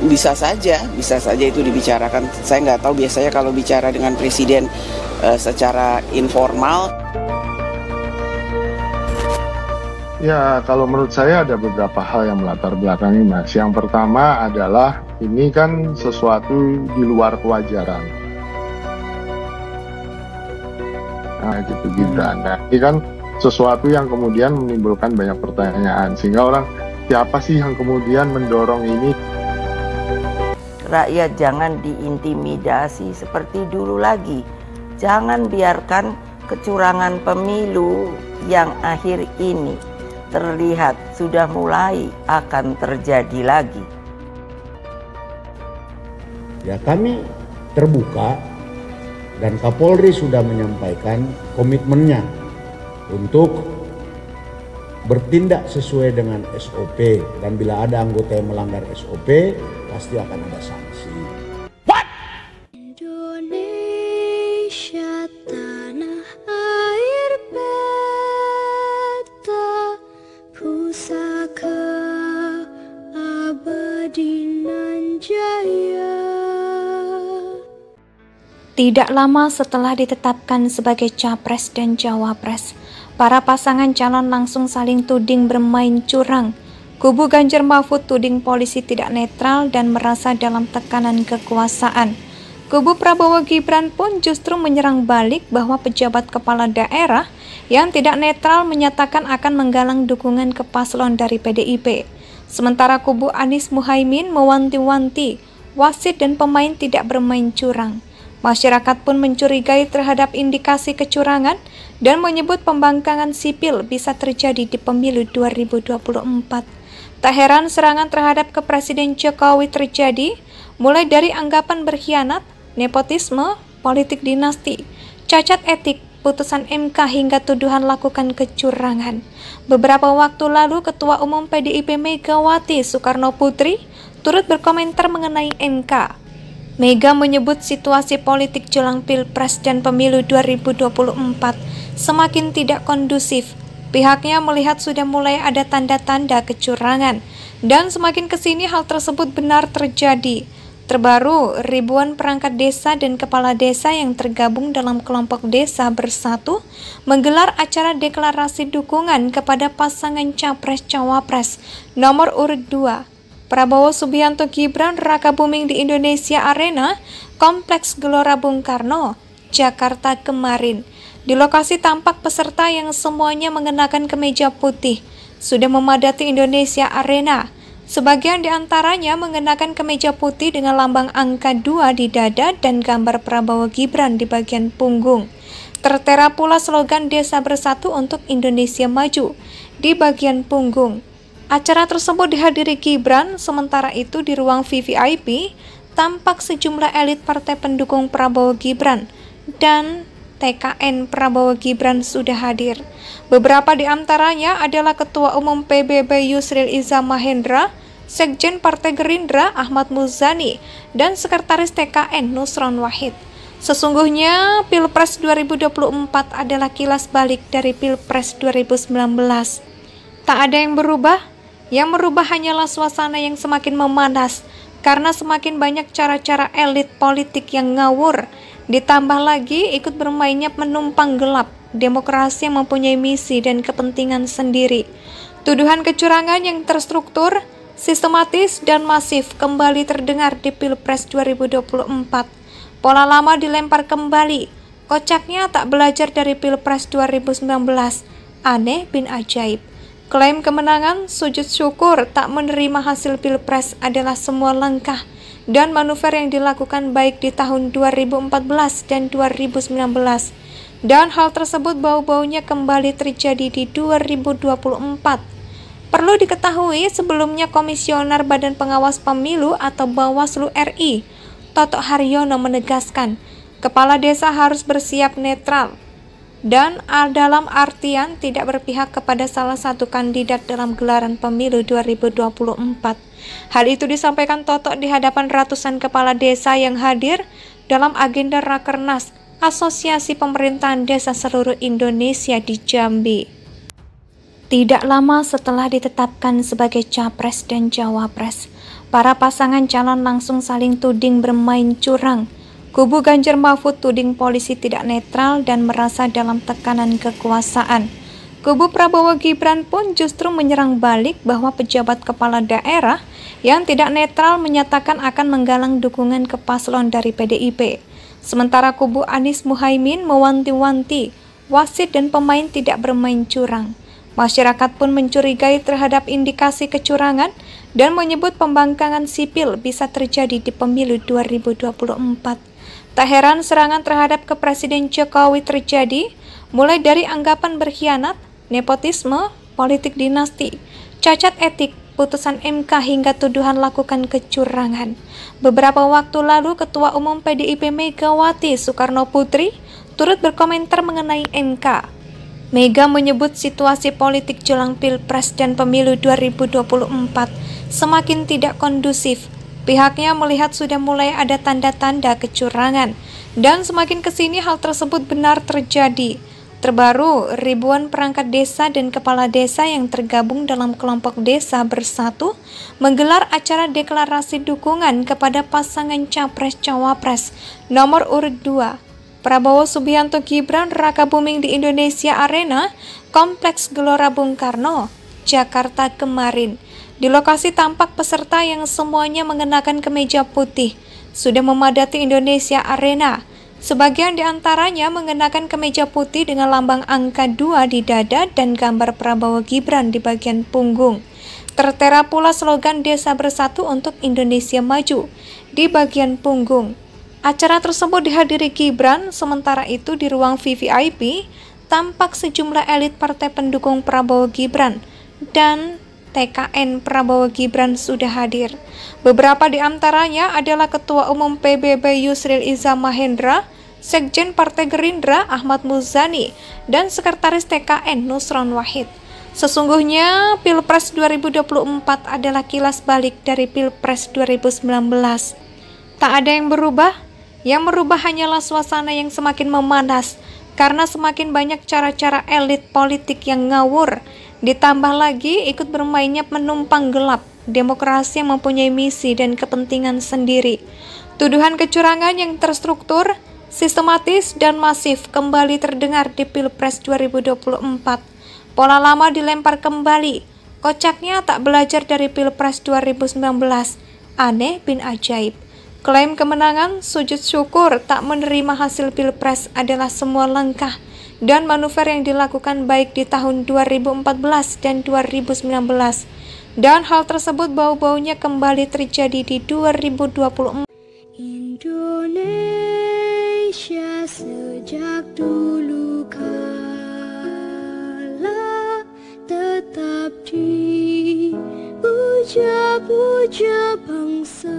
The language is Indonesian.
Bisa saja itu dibicarakan. Saya nggak tahu, biasanya kalau bicara dengan presiden secara informal. Ya, kalau menurut saya ada beberapa hal yang melatar belakangi, Mas. Yang pertama adalah ini kan sesuatu di luar kewajaran. Nah, gitu Gibran. Nah, ini kan sesuatu yang kemudian menimbulkan banyak pertanyaan. Sehingga orang, siapa sih yang kemudian mendorong ini? Rakyat jangan diintimidasi seperti dulu lagi. Jangan biarkan kecurangan pemilu yang akhir ini terlihat sudah mulai akan terjadi lagi. Ya, kami terbuka dan Kapolri sudah menyampaikan komitmennya untuk bertindak sesuai dengan SOP, dan bila ada anggota yang melanggar SOP pasti akan ada sanksi. What? Indonesia tanah air beta, pusaka abadi nan jaya. Tidak lama setelah ditetapkan sebagai Capres dan Cawapres, para pasangan calon langsung saling tuding bermain curang. Kubu Ganjar Mahfud tuding polisi tidak netral dan merasa dalam tekanan kekuasaan. Kubu Prabowo Gibran pun justru menyerang balik bahwa pejabat kepala daerah yang tidak netral menyatakan akan menggalang dukungan ke paslon dari PDIP. Sementara kubu Anies Muhaimin mewanti-wanti wasit dan pemain tidak bermain curang. Masyarakat pun mencurigai terhadap indikasi kecurangan dan menyebut pembangkangan sipil bisa terjadi di pemilu 2024. Tak heran serangan terhadap Presiden Jokowi terjadi, mulai dari anggapan berkhianat, nepotisme, politik dinasti, cacat etik, putusan MK hingga tuduhan lakukan kecurangan. Beberapa waktu lalu Ketua Umum PDIP Megawati Soekarnoputri turut berkomentar mengenai MK. Mega menyebut situasi politik jelang Pilpres dan Pemilu 2024 semakin tidak kondusif. Pihaknya melihat sudah mulai ada tanda-tanda kecurangan, dan semakin kesini hal tersebut benar terjadi. Terbaru, ribuan perangkat desa dan kepala desa yang tergabung dalam kelompok Desa Bersatu menggelar acara deklarasi dukungan kepada pasangan Capres-Cawapres nomor urut 2. Prabowo Subianto Gibran Raka Buming di Indonesia Arena, Kompleks Gelora Bung Karno, Jakarta kemarin. Di lokasi tampak peserta yang semuanya mengenakan kemeja putih, sudah memadati Indonesia Arena. Sebagian di antaranya mengenakan kemeja putih dengan lambang angka 2 di dada dan gambar Prabowo Gibran di bagian punggung. Tertera pula slogan Desa Bersatu untuk Indonesia Maju di bagian punggung. Acara tersebut dihadiri Gibran, sementara itu di ruang VVIP tampak sejumlah elit partai pendukung Prabowo Gibran dan TKN Prabowo Gibran sudah hadir. Beberapa di antaranya adalah Ketua Umum PBB Yusril Iza Mahendra, Sekjen Partai Gerindra Ahmad Muzani, dan Sekretaris TKN Nusron Wahid. Sesungguhnya Pilpres 2024 adalah kilas balik dari Pilpres 2019. Tak ada yang berubah. Yang merubah hanyalah suasana yang semakin memanas karena semakin banyak cara-cara elit politik yang ngawur. Ditambah lagi ikut bermainnya penumpang gelap demokrasi yang mempunyai misi dan kepentingan sendiri. Tuduhan kecurangan yang terstruktur, sistematis, dan masif kembali terdengar di Pilpres 2024. Pola lama dilempar kembali. Kocaknya tak belajar dari Pilpres 2019. Aneh bin ajaib. Klaim kemenangan, sujud syukur, tak menerima hasil Pilpres adalah semua langkah dan manuver yang dilakukan baik di tahun 2014 dan 2019. Dan hal tersebut bau-baunya kembali terjadi di 2024. Perlu diketahui sebelumnya Komisioner Badan Pengawas Pemilu atau Bawaslu RI, Toto Haryono menegaskan, kepala desa harus bersiap netral. Dan dalam artian tidak berpihak kepada salah satu kandidat dalam gelaran pemilu 2024. Hal itu disampaikan Toto di hadapan ratusan kepala desa yang hadir dalam agenda Rakernas Asosiasi Pemerintahan Desa Seluruh Indonesia di Jambi. Tidak lama setelah ditetapkan sebagai Capres dan Cawapres, Para pasangan calon langsung saling tuding bermain curang. Kubu Ganjar Mahfud tuding polisi tidak netral dan merasa dalam tekanan kekuasaan. Kubu Prabowo Gibran pun justru menyerang balik bahwa pejabat kepala daerah yang tidak netral menyatakan akan menggalang dukungan ke paslon dari PDIP. Sementara kubu Anies Muhaimin mewanti-wanti wasit dan pemain tidak bermain curang. Masyarakat pun mencurigai terhadap indikasi kecurangan dan menyebut pembangkangan sipil bisa terjadi di pemilu 2024. Tak heran serangan terhadap Presiden Jokowi terjadi, mulai dari anggapan berkhianat, nepotisme, politik dinasti, cacat etik, putusan MK hingga tuduhan lakukan kecurangan. Beberapa waktu lalu Ketua Umum PDIP Megawati Soekarno Putri turut berkomentar mengenai MK. Mega menyebut situasi politik jelang Pilpres dan Pemilu 2024 semakin tidak kondusif. Pihaknya melihat sudah mulai ada tanda-tanda kecurangan dan semakin kesini hal tersebut benar terjadi. Terbaru, ribuan perangkat desa dan kepala desa yang tergabung dalam kelompok desa bersatu menggelar acara deklarasi dukungan kepada pasangan Capres-Cawapres nomor urut 2. Prabowo Subianto Gibran Raka Buming di Indonesia Arena, Kompleks Gelora Bung Karno, Jakarta kemarin. Di lokasi tampak peserta yang semuanya mengenakan kemeja putih, sudah memadati Indonesia Arena. Sebagian di antaranya mengenakan kemeja putih dengan lambang angka 2 di dada dan gambar Prabowo Gibran di bagian punggung. Tertera pula slogan Desa Bersatu untuk Indonesia Maju di bagian punggung. Acara tersebut dihadiri Gibran, sementara itu di ruang VVIP tampak sejumlah elit partai pendukung Prabowo Gibran dan TKN Prabowo Gibran sudah hadir. Beberapa di antaranya adalah Ketua Umum PBB Yusril Iza Mahendra, Sekjen Partai Gerindra Ahmad Muzani, dan Sekretaris TKN Nusron Wahid. Sesungguhnya Pilpres 2024 adalah kilas balik dari Pilpres 2019. Tak ada yang berubah. Yang merubah hanyalah suasana yang semakin memanas karena semakin banyak cara-cara elit politik yang ngawur. Ditambah lagi ikut bermainnya penumpang gelap demokrasi yang mempunyai misi dan kepentingan sendiri. Tuduhan kecurangan yang terstruktur, sistematis, dan masif kembali terdengar di Pilpres 2024. Pola lama dilempar kembali. Kocaknya tak belajar dari Pilpres 2019. Aneh bin ajaib. Klaim kemenangan, sujud syukur, tak menerima hasil Pilpres adalah semua langkah dan manuver yang dilakukan baik di tahun 2014 dan 2019. Dan hal tersebut bau-baunya kembali terjadi di 2024. Indonesia sejak dulu kala tetap dipuja-puja bangsa.